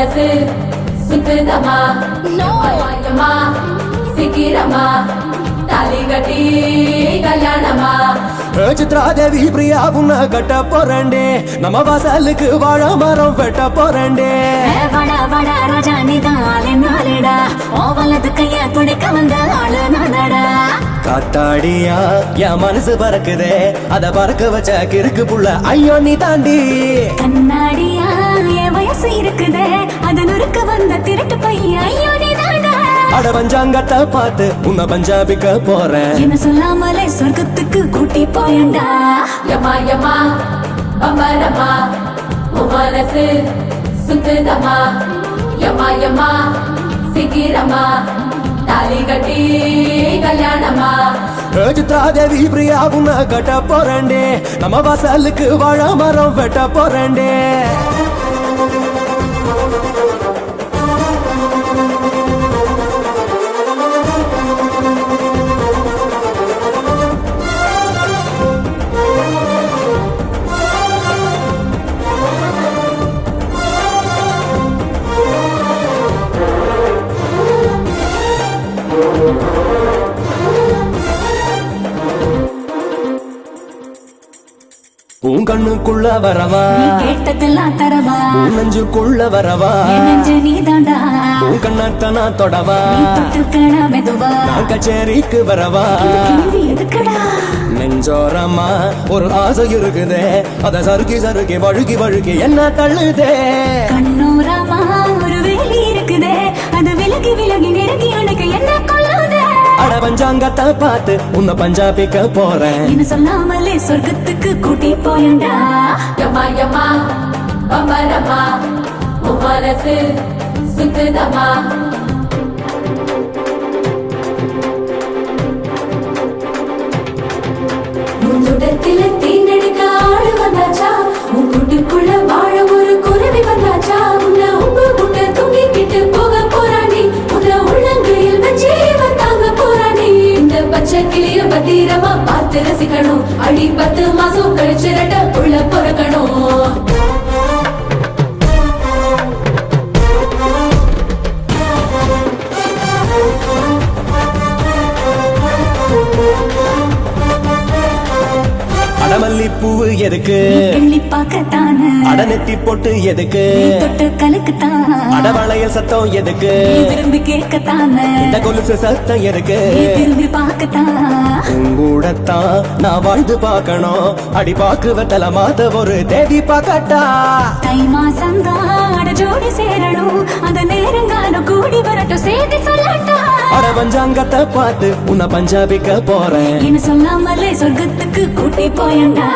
மனசு சுத்துதமா நோயமா சிக்கிரமா தாலி கட்டி கல்யாணமா சித்ராதேவி பிரியா உன்ன கட்ட போறண்டே நம்ம வாசலுக்கு வாழ மரம் வெட்ட போறண்டே வட வட ராஜா நீதான் நாளடா ஓவலது கைய துடைக்க வந்த ஆளு நானடா காத்தாடியா என் மனசு பறக்குதே அத பறக்க வச்ச கிறுக்கு புள்ள ஐயோ நீ தாண்டி கண்ணாடியா என் வயசு இருக்குதே அது நுறுக்க வந்த திருட்டு பையன் ஐயோ நீ தாண்டா அட பஞ்சாங்கத்தை பார்த்து உன்னை பஞ்சாபிக்க போறேன் என்ன சொல்லாமலே சொர்க்கத்துக்கு கூட்டி போயண்டா யமா யமா பம்பரமா மனசு சுத்துதமா யமா யமா சிக்கிரமா தாலி கட்டி கல்யாணமா சித்ராதேவி பிரியா உன்ன கட்ட போறண்டே நம்ம வாசலுக்கு வாழ மரம் வெட்ட போறண்டே உன் கண்ணுக்குள்ள வரவா நீ கேட்டதெல்லாம் தரவா உன் நெஞ்சுக்குள்ள வரவா என் நெஞ்சு நீதாண்டா உன் கண்ணத்தை நான் தொடவா நீ தொட்டுக்கடா மெதுவா நான் கச்சேரிக்கு வரவா கேள்வி எதுக்குடா நெஞ்சோரமா ஒரு ஆசை இருக்குதே அத சறுக்கி சறுக்கி வழுக்கி வழுக்கி என்ன தள்ளுதே கண்ணோரமா ஒரு வேலி இருக்குதே அது விலகி விலகி நெருங்கி அணைக்க என்ன கொள்ளுதே அட பஞ்சாங்கத்தை பார்த்து உன்னை பஞ்சாபிக்க போறேன் என்ன சொல்லாமலே சொர்க்கத்துக்கு கூட்டி போயண்டா யமா யமா பம்பரமா மனசு சுத்துதமா முன்னுடத்தில தீண்டெடுக்க ஆளு வந்தாச்சா உன் கூட்டுக்குள்ள வாழ ஒரு குருவி வந்தாச்சா உன்னை உப்பு முட்டை தூங்கிக்கிட்டு போக போறானே உன்னை உள்ளங்கையில் வச்சு வந்தாங்க போறானே இந்த பச்சை கிளிய பத்திரமா பார்த்து ரசிக்கணும் அடி 10 மாசம் கழிச்சு ரெட்ட உள்ள பிறக்கணும் அடமல்லி பூவு எதுக்கு எள்ளி பார்க்கத்தானே அடநெத்தி போட்டு எதுக்கு தொட்டு கலக்குத்தான் அடவளைய சத்தம் எதுக்கு விரும்பி கேட்கத்தானே இந்த கொலுசு சத்தம் எதுக்கு திரும்பி பார்க்கத்தான் உங்கூடத்தான் நான் வாழ்ந்து பார்க்கணும் அடி பாக்கு வெத்தல மாத்த ஒரு தேதி பார்க்கட்டா தை மாசந்தான் ஜோடி சேரணும் அந்த நேரங்காலம் கூடி வரட்டும் சேர்த்து சொல்லட்டா அட பஞ்சாங்கத்தை பார்த்து உன்னை பஞ்சாபிக்க போறேன் என்ன சொல்லாமலே சொர்க்கத்துக்கு கூட்டி போயண்டா